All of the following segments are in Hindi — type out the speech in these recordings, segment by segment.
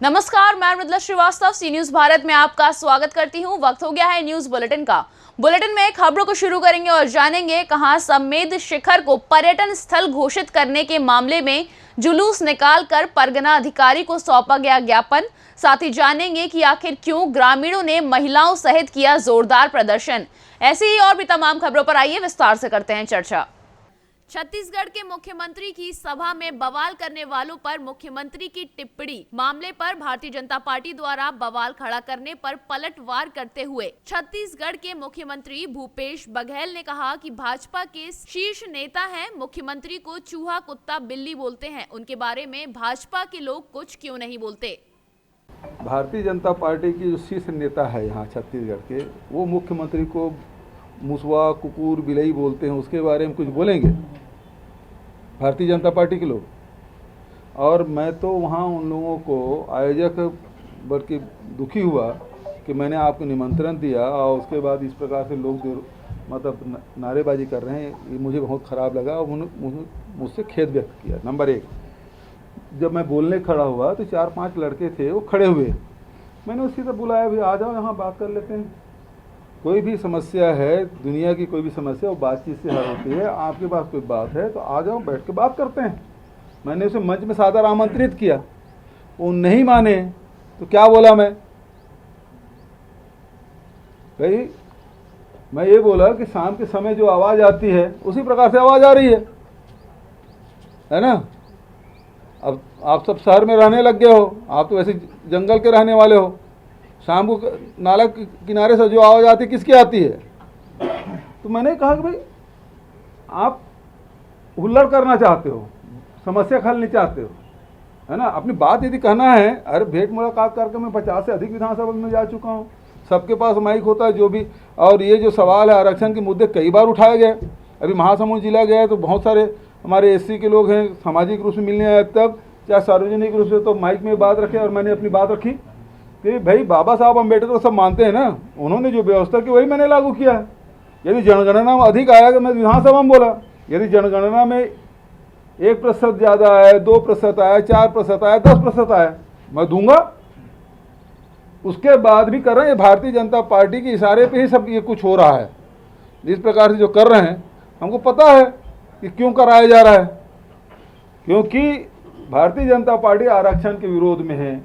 नमस्कार, मैं मृदुला श्रीवास्तव सी न्यूज भारत में आपका स्वागत करती हूं। वक्त हो गया है न्यूज बुलेटिन का। बुलेटिन में खबरों को शुरू करेंगे और जानेंगे कहां समेद शिखर को पर्यटन स्थल घोषित करने के मामले में जुलूस निकालकर परगना अधिकारी को सौंपा गया ज्ञापन। साथ ही जानेंगे कि आखिर क्यों ग्रामीणों ने महिलाओं सहित किया जोरदार प्रदर्शन। ऐसी ही और भी तमाम खबरों पर आइए विस्तार से करते हैं चर्चा। छत्तीसगढ़ के मुख्यमंत्री की सभा में बवाल करने वालों पर मुख्यमंत्री की टिप्पणी मामले पर भारतीय जनता पार्टी द्वारा बवाल खड़ा करने पर पलटवार करते हुए छत्तीसगढ़ के मुख्यमंत्री भूपेश बघेल ने कहा कि भाजपा के शीर्ष नेता हैं, मुख्यमंत्री को चूहा कुत्ता बिल्ली बोलते हैं, उनके बारे में भाजपा के लोग कुछ क्यों नहीं बोलते। भारतीय जनता पार्टी की जो शीर्ष नेता है यहाँ छत्तीसगढ़ के, वो मुख्यमंत्री को मुसवा कुकुर बिलई बोलते हैं, उसके बारे में कुछ बोलेंगे भारतीय जनता पार्टी के लोग। और मैं तो वहाँ उन लोगों को आयोजक बल्कि दुखी हुआ कि मैंने आपको निमंत्रण दिया और उसके बाद इस प्रकार से लोग जो मतलब नारेबाजी कर रहे हैं, ये मुझे बहुत ख़राब लगा और मुझसे खेद व्यक्त किया। नंबर एक, जब मैं बोलने खड़ा हुआ तो 4-5 लड़के थे, वो खड़े हुए, मैंने उसी से बुलाया, भाई आ जाओ यहाँ बात कर लेते हैं। कोई भी समस्या है, दुनिया की कोई भी समस्या वो बातचीत से हल होती है। आपके पास कोई बात है तो आ जाओ, बैठ के बात करते हैं। मैंने उसे मंच में सादर आमंत्रित किया, वो नहीं माने तो क्या बोला मैं भाई, मैं ये बोला कि शाम के समय जो आवाज़ आती है उसी प्रकार से आवाज़ आ रही है ना। अब आप सब शहर में रहने लग गए हो, आप तो वैसे जंगल के रहने वाले हो। शाम को नाला किनारे से जो आवाज़ आती है किसकी आती है? तो मैंने कहा कि भाई आप हुल्लड़ करना चाहते हो, समस्या हल नहीं चाहते हो, है ना। अपनी बात यदि कहना है, अरे भेंट मुलाकात करके मैं 50 से अधिक विधानसभा में जा चुका हूँ, सबके पास माइक होता है जो भी। और ये जो सवाल है आरक्षण के मुद्दे कई बार उठाए गए। अभी महासमुंद जिला गए तो बहुत सारे हमारे एससी के लोग हैं, सामाजिक रूप से मिलने आए, तब चाहे सार्वजनिक रूप से तो माइक में बात रखे और मैंने अपनी बात रखी कि भाई बाबा साहब अम्बेडकर तो सब मानते हैं ना, उन्होंने जो व्यवस्था की वही मैंने लागू किया है। यदि जनगणना में अधिक आया तो मैं विधानसभा में बोला, यदि जनगणना में 1% ज़्यादा आया, 2% आया, 4% आया, 10% आया, मैं दूंगा। उसके बाद भी कर रहे हैं, भारतीय जनता पार्टी के इशारे पे ही सब ये कुछ हो रहा है। जिस प्रकार से जो कर रहे हैं, हमको पता है कि क्यों कराया जा रहा है, क्योंकि भारतीय जनता पार्टी आरक्षण के विरोध में है।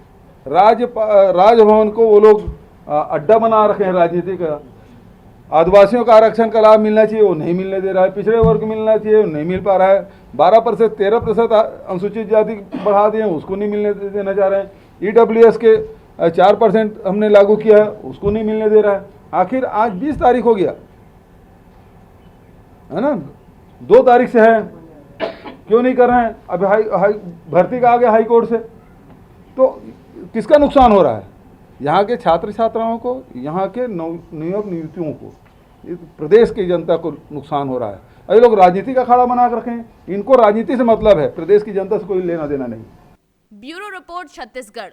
राजभवन को वो लोग अड्डा बना रखे हैं राजनीति का। आदिवासियों का आरक्षण का लाभ मिलना चाहिए, वो नहीं मिलने दे रहा है। पिछड़े वर्ग को मिलना चाहिए, वो नहीं मिल पा रहा है। 12% 13% अनुसूचित जाति बढ़ा दिए, उसको नहीं मिलने देना चाह रहे हैं। EWS के 4% हमने लागू किया है, उसको नहीं मिलने दे रहा है। आखिर आज 20 तारीख हो गया है ना, 2 तारीख से है, क्यों नहीं कर रहे हैं? अब भर्ती का आ गया हाई कोर्ट से, तो किसका नुकसान हो रहा है? यहाँ के छात्र छात्राओं को, यहाँ के नियोग नियुक्तियों को, प्रदेश की जनता को नुकसान हो रहा है। अरे लोग राजनीति का अखाड़ा बना कर रखे हैं, इनको राजनीति से मतलब है, प्रदेश की जनता से कोई लेना देना नहीं। Bureau report Chhattisgarh.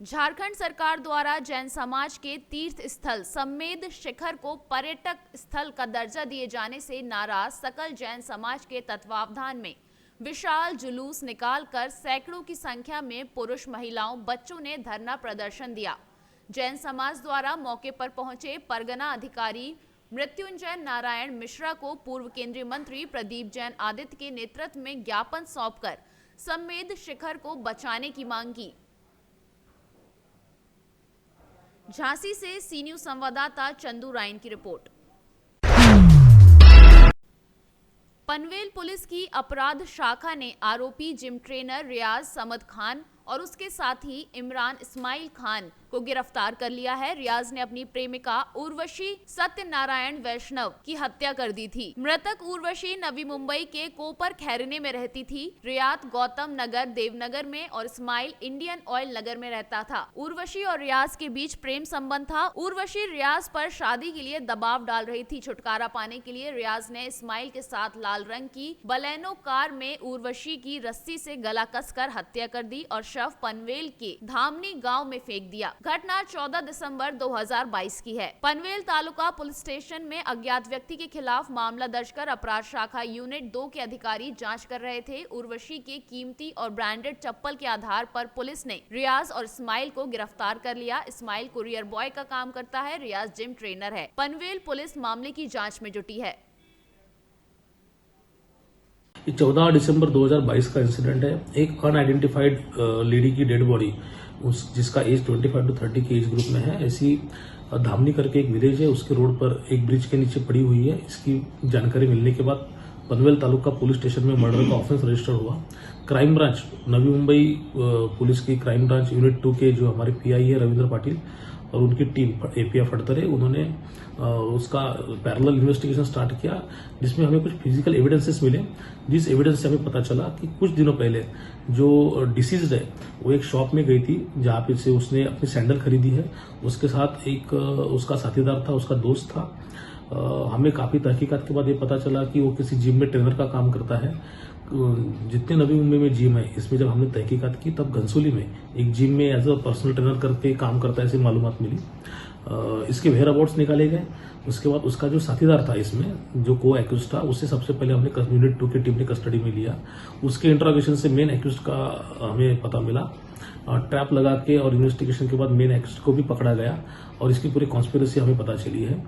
झारखंड सरकार द्वारा जैन समाज के तीर्थ स्थल समेद शिखर को पर्यटक स्थल का दर्जा दिए जाने से नाराज सकल जैन समाज के तत्वावधान में विशाल जुलूस निकालकर सैकड़ों की संख्या में पुरुष, महिलाओं, बच्चों ने धरना प्रदर्शन दिया। जैन समाज द्वारा मौके पर पहुंचे परगना अधिकारी मृत्युंजय नारायण मिश्रा को पूर्व केंद्रीय मंत्री प्रदीप जैन आदित्य के नेतृत्व में ज्ञापन सौंपकर समेद शिखर को बचाने की मांग की। झांसी से सी न्यूज संवाददाता चंदू रायन की रिपोर्ट। पनवेल पुलिस की अपराध शाखा ने आरोपी जिम ट्रेनर रियाज समद खान और उसके साथी इमरान इस्माइल खान को गिरफ्तार कर लिया है। रियाज ने अपनी प्रेमिका उर्वशी सत्यनारायण वैष्णव की हत्या कर दी थी। मृतक उर्वशी नवी मुंबई के कोपर खैरने में रहती थी। रियाज गौतम नगर देवनगर में और इस्माइल इंडियन ऑयल नगर में रहता था। उर्वशी और रियाज के बीच प्रेम संबंध था। उर्वशी रियाज पर शादी के लिए दबाव डाल रही थी। छुटकारा पाने के लिए रियाज ने इस्माइल के साथ लाल रंग की बलेनो कार में उर्वशी की रस्सी से गला कसकर हत्या कर दी और शव पनवेल के धामनी गांव में फेंक दिया। घटना 14 दिसंबर 2022 की है। पनवेल तालुका पुलिस स्टेशन में अज्ञात व्यक्ति के खिलाफ मामला दर्ज कर अपराध शाखा यूनिट 2 के अधिकारी जांच कर रहे थे। उर्वशी के कीमती और ब्रांडेड चप्पल के आधार पर पुलिस ने रियाज और इस्माइल को गिरफ्तार कर लिया। इस्माइल कुरियर बॉय का काम करता है, रियाज जिम ट्रेनर है। पनवेल पुलिस मामले की जांच में जुटी है। 14 दिसंबर 2022 का इंसिडेंट है। एक अनआइडेंटिफाइड लेडी की डेड बॉडी जिसका एज 25 टू 30 के एज ग्रुप में है, ऐसी धामनी करके एक विलेज है, उसके रोड पर एक ब्रिज के नीचे पड़ी हुई है। इसकी जानकारी मिलने के बाद पनवेल तालुका पुलिस स्टेशन में मर्डर का ऑफेंस रजिस्टर हुआ। Crime branch Navi Mumbai police की क्राइम ब्रांच यूनिट 2 के जो हमारे पीआई है रविंद्र पाटिल और उनकी टीम एपीआई फड़तरे, उन्होंने उसका पैरेलल इन्वेस्टिगेशन स्टार्ट किया, जिसमें हमें कुछ फिजिकल एविडेंसेस मिले। जिस एविडेंस से हमें पता चला कि कुछ दिनों पहले जो डिसीज्ड है वो एक शॉप में गई थी जहां पे से उसने अपनी सैंडल खरीदी है। उसके साथ एक उसका साथीदार था, उसका दोस्त था। हमें काफी तहकीकात के बाद ये पता चला कि वो किसी जिम में ट्रेनर का काम करता है। जितने नवी मुंबई में जिम है, इसमें जब हमने तहकीकात की तब घनसोली में एक जिम में एज अ पर्सनल ट्रेनर करके काम करता है, ऐसी मालूमात मिली। इसके वेयर अबाउट्स निकाले गए। उसके बाद उसका जो साथीदार था इसमें, जो को एक्यूज था, उससे सबसे पहले हमने यूनिट 2 की टीम ने कस्टडी में लिया। उसके इंट्रोगेशन से मेन एक्यूज का हमें पता मिला। ट्रैप लगा के और इन्वेस्टिगेशन के बाद मेन एक्यूज को भी पकड़ा गया और इसकी पूरी कॉन्स्पिरेसी हमें पता चली है।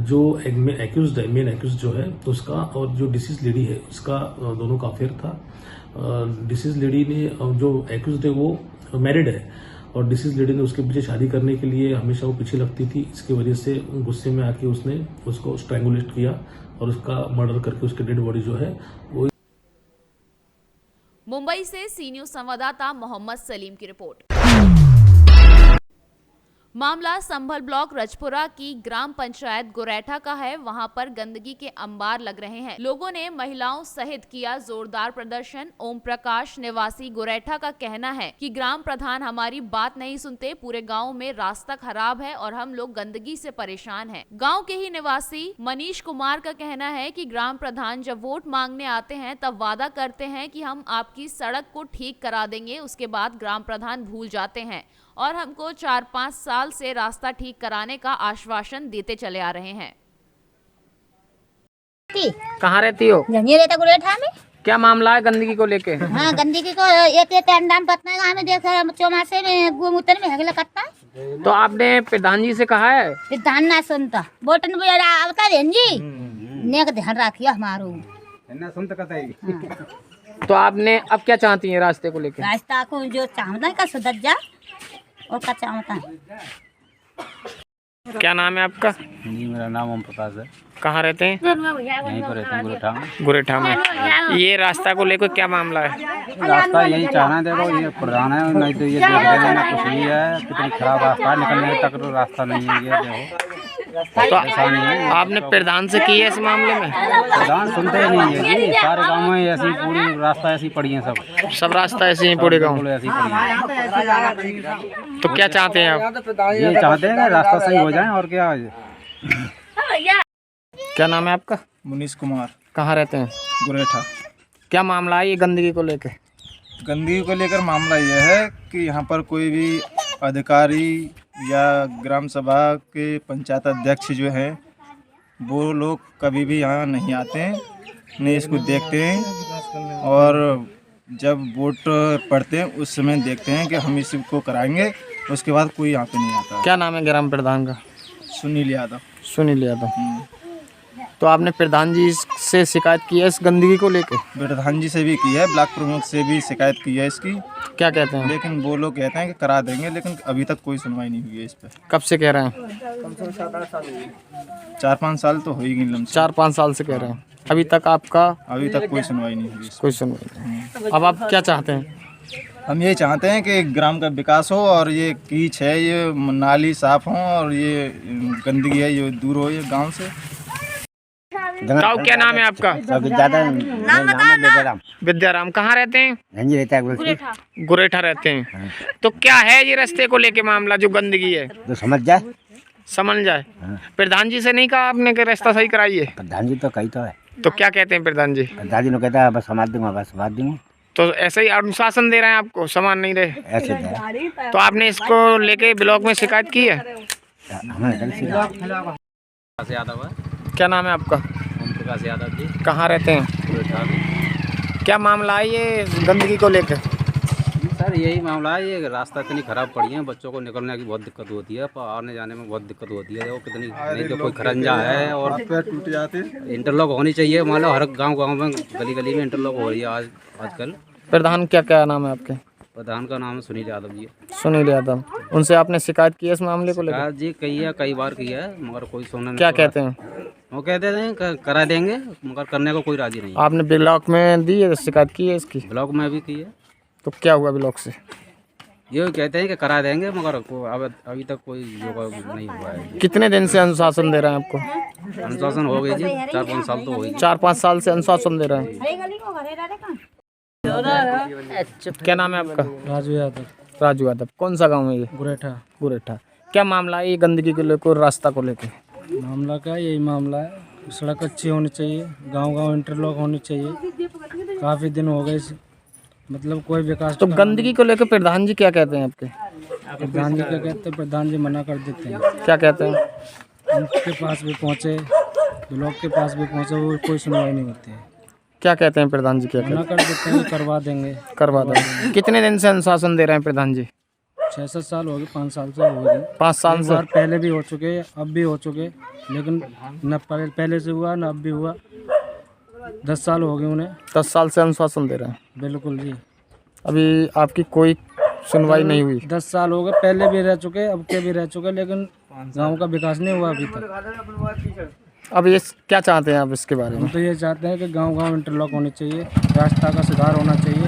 जो एक्यूज है, मेन एक्यूज जो है उसका और जो डिसीज लेडी है उसका दोनों का अफेयर था। डिसीज लेडी ने, जो एक्यूज है वो मैरिड है और डिसीज लेडी ने उसके पीछे शादी करने के लिए हमेशा वो पीछे लगती थी। इसकी वजह से गुस्से में आके उसने उसको स्ट्रैंगुलेट किया और उसका मर्डर करके उसकी डेड बॉडी जो है वो। मुंबई से सी न्यूज संवाददाता मोहम्मद सलीम की रिपोर्ट। मामला संभल ब्लॉक रजपुरा की ग्राम पंचायत गोरैठा का है। वहां पर गंदगी के अंबार लग रहे हैं। लोगों ने महिलाओं सहित किया जोरदार प्रदर्शन। ओम प्रकाश निवासी गोरैठा का कहना है कि ग्राम प्रधान हमारी बात नहीं सुनते। पूरे गांव में रास्ता खराब है और हम लोग गंदगी से परेशान हैं। गांव के ही निवासी मनीष कुमार का कहना है कि ग्राम प्रधान जब वोट मांगने आते हैं तब वादा करते हैं कि हम आपकी सड़क को ठीक करा देंगे। उसके बाद ग्राम प्रधान भूल जाते हैं और हमको 4-5 साल से रास्ता ठीक कराने का आश्वासन देते चले आ रहे हैं। कहाँ रहती हो? यहीं रहता गोरैठा में। क्या मामला है गंदगी को लेके? हाँ, गंदगी को एक अंडाम पतना है, हमें देखा चौमासे में गोमूत्र में हगला कट्टा। तो आपने प्रधान जी से कहा है? प्रधान ना सुनता, बोटन भी आवता रहें जी, नेक ध्यान रखिए हमारो। तो आपने अब क्या चाहती हैं रास्ते को लेके? रास्ता को जो चाहता है का सुधर जा और का चाहता है। क्या नाम है आपका? जी, मेरा नाम ओम प्रकाश है। कहाँ रहते हैं? यहीं पर रहता हूँ, गोरेठा में। गोरेठा में। ये रास्ता को लेकर क्या मामला है? रास्ता यही चाहना है, देखो ये प्रधान है, नहीं तो ये देख रहे हैं ना कुछ नहीं है। कितनी खराब रास्ता है, निकलने तक तो रास्ता नहीं है। ये देखो तो आपने प्रधान से की है इस मामले में? प्रधान सुनते ही नहीं है जी। सारे गाँव में ऐसी पूरी रास्ता ऐसी पड़ी है, सब रास्ता ऐसे ही पूरे गाँव ऐसी पड़ी है। तो क्या चाहते हैं आप? ये चाहते हैं कि रास्ता सही हो जाए और क्या। क्या नाम है आपका? मुनीष कुमार, कहाँ रहते हैं? गोरैठा। क्या मामला है ये गंदगी को लेके? गंदगी को लेकर मामला यह है कि यहाँ पर कोई भी अधिकारी या ग्राम सभा के पंचायत अध्यक्ष जो हैं वो लोग कभी भी यहाँ नहीं आते हैं, नहीं इसको देखते हैं और जब वोट पड़ते हैं उस समय देखते हैं कि हम इसको कराएंगे, उसके बाद कोई यहाँ पे नहीं आता। क्या नाम है ग्राम प्रधान का? सुनील यादव। सुनील यादव। तो आपने प्रधान जी से शिकायत की है इस गंदगी को लेके? प्रधान जी से भी की है, ब्लॉक प्रमुख से भी शिकायत की है इसकी। क्या कहते हैं? लेकिन वो लोग कहते हैं कि करा देंगे, लेकिन अभी तक कोई सुनवाई नहीं हुई है इस पर। कब से कह रहे हैं? 4-5 साल तो हो ही गई लमसम। 4-5 साल से कह रहे हैं। अभी तक आपका? अभी तक कोई सुनवाई नहीं हुई। कोई सुनवाई नहीं। अब आप क्या चाहते हैं? हम ये चाहते हैं कि ग्राम का विकास हो और ये कीच है, ये नाली साफ हो और ये गंदगी है ये दूर हो ये गांव से। क्या नाम है आपका? विद्याराम। कहाँ रहते हैं? गोरेठा रहते हैं। तो क्या है ये रास्ते को लेके मामला जो गंदगी है? तो समझ जाए। प्रधान जी से नहीं कहा आपने कि रास्ता सही कराइए? प्रधान जी तो कही तो है। तो क्या कहते हैं प्रधान जी? प्रधान जी ने कहता है बस समाज दूंगा, बस समाज दूंगा। तो ऐसे ही अनुशासन दे रहे हैं आपको, सामान नहीं रहे? ऐसे है। तो आपने इसको लेके ब्लॉक में शिकायत की है? हमारे कल से यादव है। क्या नाम है आपका? ओम प्रकाश यादव जी। कहाँ रहते हैं? गुरेठा में। क्या मामला है ये गंदगी को लेकर? सर यही मामला है, ये रास्ता इतनी खराब पड़ी है, बच्चों को निकलने की बहुत दिक्कत होती है, आने जाने में बहुत दिक्कत होती है। वो कितनी नहीं तो कोई खरंजा है और टूट जाते हैं। इंटरलॉक होनी चाहिए। मान लो हर गांव में गली गली में इंटरलॉक हो रही है आजकल। प्रधान क्या नाम है आपके? प्रधान का नाम है सुनील यादव जी। सुनील यादव। उनसे आपने शिकायत की है इस मामले को लेकर? शिकायत जी कई बार की है, मगर कोई सुनने क्या कहते हैं? वो कहते हैं करा देंगे, मगर करने को कोई राजी नहीं है। आपने ब्लॉक में दी है, शिकायत की है इसकी? ब्लॉक में भी की है। तो क्या हुआ ब्लॉक से? ये कहते हैं कि करा देंगे, मगर अभी तक कोई योग नहीं हुआ है। कितने दिन से अनुशासन दे रहे हैं आपको? अनुशासन हो गई जी 4-5 साल तो हो गई। 4-5 साल से अनुशासन दे रहे हैं। क्या नाम है आपका? राजू यादव। राजू यादव। कौन सा गांव है ये? गुरेठा। क्या मामला है ये गंदगी को लेकर, रास्ता को लेकर? मामला का यही मामला है, सड़क अच्छी होनी चाहिए, गांव इंटरलॉक होनी चाहिए। काफ़ी दिन हो गए मतलब कोई विकास। तो गंदगी को लेकर प्रधान जी क्या कहते हैं आपके? प्रधान जी क्या कहते हैं? प्रधान जी मना कर देते हैं। क्या कहते हैं? उनके पास भी पहुँचे, ब्लॉक के पास भी पहुँचे, वो कोई सुनवाई नहीं होती है। क्या कहते हैं प्रधान जी? क्या मना कर देते हैं, करवा देंगे। करवा देंगे। कितने दिन से अनुशासन दे रहे हैं प्रधान जी? 6-7 साल हो गए, 5 साल से हो गए। 5 साल से? पहले भी हो चुके, अब भी हो चुके, लेकिन न पहले से हुआ न अब भी हुआ। 10 साल हो गए उन्हें। 10 साल से अनुशासन दे रहे हैं? बिल्कुल जी। अभी आपकी कोई सुनवाई नहीं हुई? 10 साल हो गए, पहले भी रह चुके, अब के भी रह चुके, लेकिन गांव का विकास नहीं हुआ अभी तक। अब ये क्या चाहते हैं आप इसके बारे में? हम तो ये चाहते हैं कि गांव इंटरलॉक होनी चाहिए, रास्ता का सुधार होना चाहिए।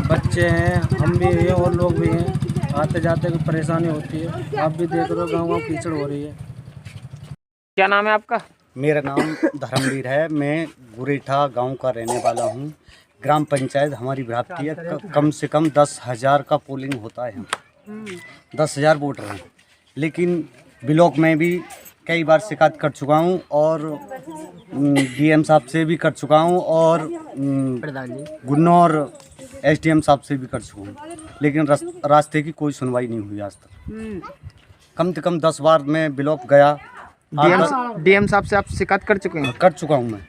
बच्चे हैं, हम भी हैं और लोग भी हैं, आते जाते की परेशानी होती है। आप भी देख रहे हो गाँव कीचड़ हो रही है। क्या नाम है आपका? मेरा नाम धर्मवीर है। मैं गुरेठा गांव का रहने वाला हूं। ग्राम पंचायत हमारी व्याप्ति है, कम से कम 10,000 का पोलिंग होता है। 10,000 वोटर हैं, लेकिन ब्लॉक में भी कई बार शिकायत कर चुका हूं और डीएम साहब से भी कर चुका हूं और गुन्नौर एसडीएम साहब से भी कर चुका हूं, लेकिन रास्ते की कोई सुनवाई नहीं हुई आज तक। कम से कम 10 बार मैं ब्लॉक गया। डीएम साहब से आप शिकायत कर चुके हैं? कर चुका हूं मैं।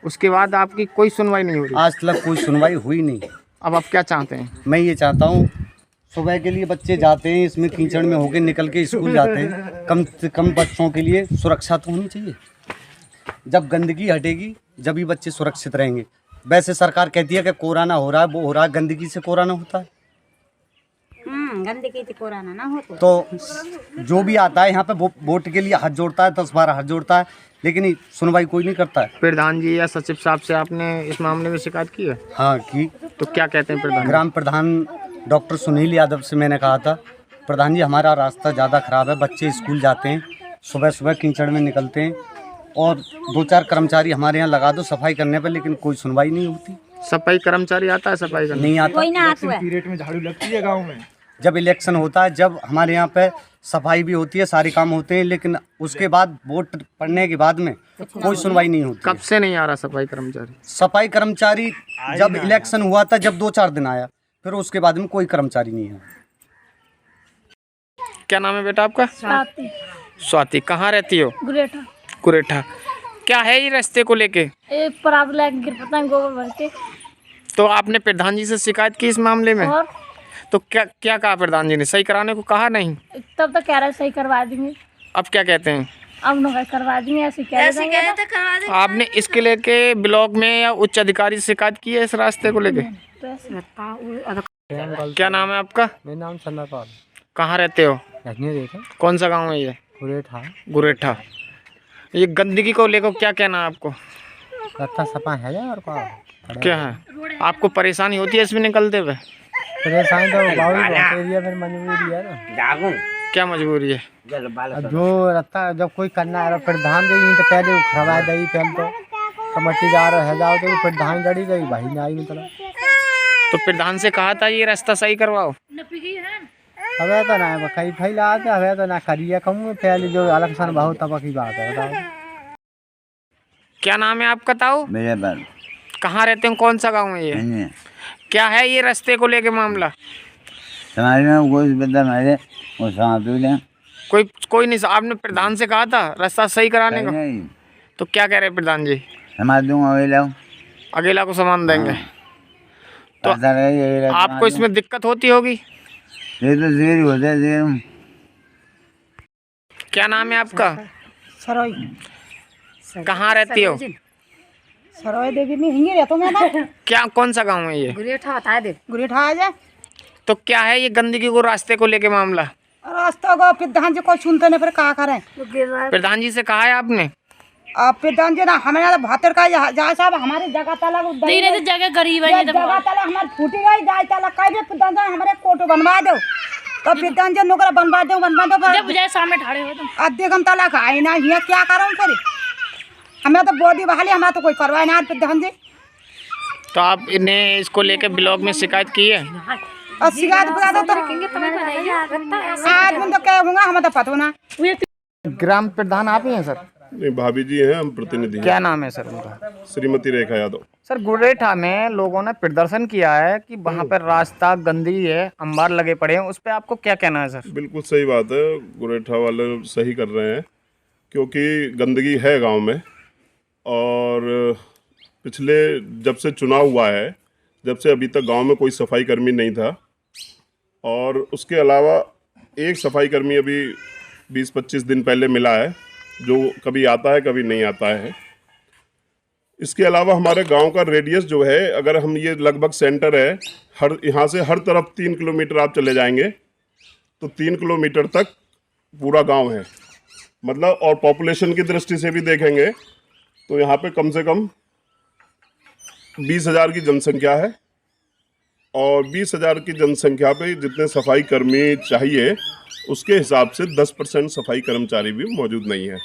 उसके बाद आपकी कोई सुनवाई नहीं हो रही? आज तक कोई सुनवाई हुई नहीं। अब आप क्या चाहते हैं? मैं ये चाहता हूँ, सुबह के लिए बच्चे जाते हैं, इसमें कीचड़ में होके निकल के स्कूल जाते हैं, कम से कम बच्चों के लिए सुरक्षा तो होनी चाहिए। जब गंदगी हटेगी जब ही बच्चे सुरक्षित रहेंगे। वैसे सरकार कहती है कि कोरोना हो रहा है, वो हो रहा है, गंदगी से कोरोना होता है। गंदगी से कोरोना ना हो तो जो भी आता है यहाँ पे वोट के लिए हाथ जोड़ता है, 10 बार हाथ जोड़ता है, लेकिन सुनवाई कोई नहीं करता है। प्रधान जी या सचिव साहब से आपने इस मामले में शिकायत की है? हाँ की। तो क्या कहते हैं प्रधान? ग्राम प्रधान डॉक्टर सुनील यादव से मैंने कहा था, प्रधान जी हमारा रास्ता ज़्यादा ख़राब है, बच्चे स्कूल जाते हैं, सुबह सुबह कीचड़ में निकलते हैं, और 2-4 कर्मचारी हमारे यहाँ लगा दो सफाई करने पर, लेकिन कोई सुनवाई नहीं होती। सफाई कर्मचारी आता है सफाई करने? नहीं आता। पीरियड में झाड़ू लगती है गाँव में। जब इलेक्शन होता है, जब हमारे यहाँ पे सफाई भी होती है, सारे काम होते हैं, लेकिन उसके बाद वोट पड़ने के बाद में कोई सुनवाई नहीं होती। कब से नहीं आ रहा सफाई कर्मचारी? सफाई कर्मचारी जब इलेक्शन हुआ था, जब 2-4 दिन आया, फिर उसके बाद में कोई कर्मचारी नहीं है। क्या नाम है बेटा आपका? स्वाति। कहाँ रहती हो? गुरेठा। क्या है ये रास्ते को लेके? गोबर भर के। तो आपने प्रधान जी से शिकायत की इस मामले में? और तो क्या कहा प्रधान जी ने? सही कराने को कहा नहीं? तब तो कह रहे सही करवा देंगे। अब क्या कहते हैं? अब न करवा देंगे, ऐसे कह रहे थे। आपने इसके लेके ब्लॉक में या उच्च अधिकारी से शिकायत की है इस रास्ते को लेके? क्या नाम है आपका? मेरा नाम चंद्रपाल। कहाँ रहते हो? कौन सा गांव है ये? गुरेठा। ये गंदगी को लेकर क्या कहना है आपको? रास्ता सफा है यार, क्या है आपको परेशानी होती है इसमें निकलते हुए? परेशानी तो एरिया में मजबूरी है ना। क्या मजबूरी है? जो रास्ता जब कोई करना है प्रधान देगी तो पहले वो खरवा देगी, पहले तो कमेटी जा रहा है जाओ तो प्रधान जड़ी गई भाई ना आई मतलब। तो प्रधान से कहा था ये रास्ता सही करवाओ? हमें तो ना कहीं फैला आते, हमें तो ना करिए कहूँ, पहले जो इलेक्शन बहुत तब की बात है। बताओ क्या नाम है आपका? ताऊ। मेरे बाल। कहाँ रहते हो? कौन सा गांव है ये? क्या है ये रास्ते को लेके मामला? समाज में कोई बंदा मारे वो समाप्त हो जाए। कोई नहीं। आपने प्रधान से कहा था रास्ता सही कराने का? नहीं तो क्या कह रहे प्रधान जी? समाज दूंगा अकेला को सामान देंगे। तो आपको इसमें दिक्कत होती होगी? ये तो देर होता है देर। क्या नाम है आपका? सरोई। कहाँ रहती हो? सरोई देवी में हिंगे रहता हूँ मैं। क्या कौन सा गांव है ये? गुरेठा बता दे। गुरेठा आ जाए। तो क्या है ये गंदगी को रास्ते को लेके मामला? रास्ता को प्रधान जी को सुनते नहीं, फिर क्या करें? प्रधान जी से कहा है आपने? प्रधान जी ना हमारे भातर का जहाँ साहब हमारी जगह तला जगह गरीब है, जगह तला हमारी फूटी गई जाए तला कहीं भी प्रधान जी हमारे कोटो बनवा दो तो प्रधान जी नौकर बनवा दो सामने ठाड़े हो तुम आधे घंटा तला खाए ना ये क्या करूँ फिर? हमें तो बोदी बहाली हमें तो कोई करवाए ना प्रधान जी। तो आप इन्हें इसको लेके ब्लॉक में शिकायत की है? और शिकायत बता दो तो आदमी तो क्या होगा हमें तो पता ना। ग्राम प्रधान आप ही हैं सर? नहीं, भाभी जी हैं, हम प्रतिनिधि। क्या नाम है सर उनका? श्रीमती रेखा यादव। सर गुरेठा में लोगों ने प्रदर्शन किया है कि वहाँ पर रास्ता गंदगी है, अंबार लगे पड़े हैं, उस पर आपको क्या कहना है सर? बिल्कुल सही बात है, गुरेठा वाले सही कर रहे हैं क्योंकि गंदगी है गांव में। और पिछले जब से चुनाव हुआ है, जब से अभी तक गांव में कोई सफाई कर्मी नहीं था, और उसके अलावा एक सफाई कर्मी अभी 20-25 दिन पहले मिला है जो कभी आता है कभी नहीं आता है। इसके अलावा हमारे गांव का रेडियस जो है, अगर हम ये लगभग सेंटर है, हर यहाँ से हर तरफ 3 किलोमीटर आप चले जाएंगे तो 3 किलोमीटर तक पूरा गांव है मतलब। और पॉपुलेशन की दृष्टि से भी देखेंगे तो यहाँ पे कम से कम 20,000 की जनसंख्या है, और 20,000 की जनसंख्या पे जितने सफाई कर्मी चाहिए उसके हिसाब से 10% सफाई कर्मचारी भी मौजूद नहीं है।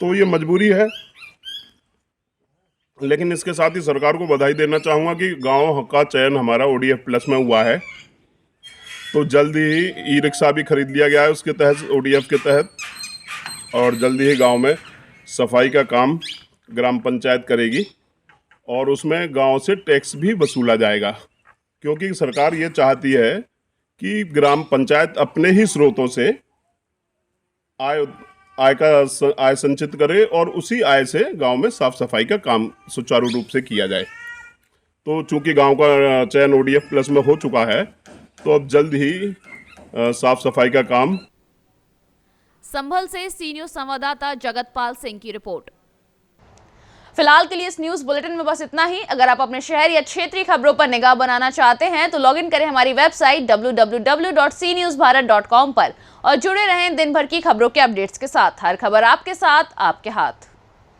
तो ये मजबूरी है, लेकिन इसके साथ ही सरकार को बधाई देना चाहूँगा कि गांव का चयन हमारा ODF प्लस में हुआ है। तो जल्दी ही ई-रिक्शा भी खरीद लिया गया है उसके तहत, ODF के तहत, और जल्दी ही गांव में सफाई का काम ग्राम पंचायत करेगी और उसमें गांव से टैक्स भी वसूला जाएगा, क्योंकि सरकार ये चाहती है कि ग्राम पंचायत अपने ही स्रोतों से आय संचित करे और उसी आय से गांव में साफ सफाई का काम सुचारू रूप से किया जाए। तो चूंकि गांव का चयन ODF प्लस में हो चुका है, तो अब जल्द ही साफ सफाई का काम। संभल से सी न्यूज संवाददाता जगतपाल सिंह की रिपोर्ट। फिलहाल के लिए इस न्यूज बुलेटिन में बस इतना ही। अगर आप अपने शहर या क्षेत्रीय खबरों पर निगाह बनाना चाहते हैं तो लॉगिन करें हमारी वेबसाइट www.cnewsbharat.com पर और जुड़े रहें दिन भर की खबरों के अपडेट्स के साथ। हर खबर आपके साथ, आपके हाथ।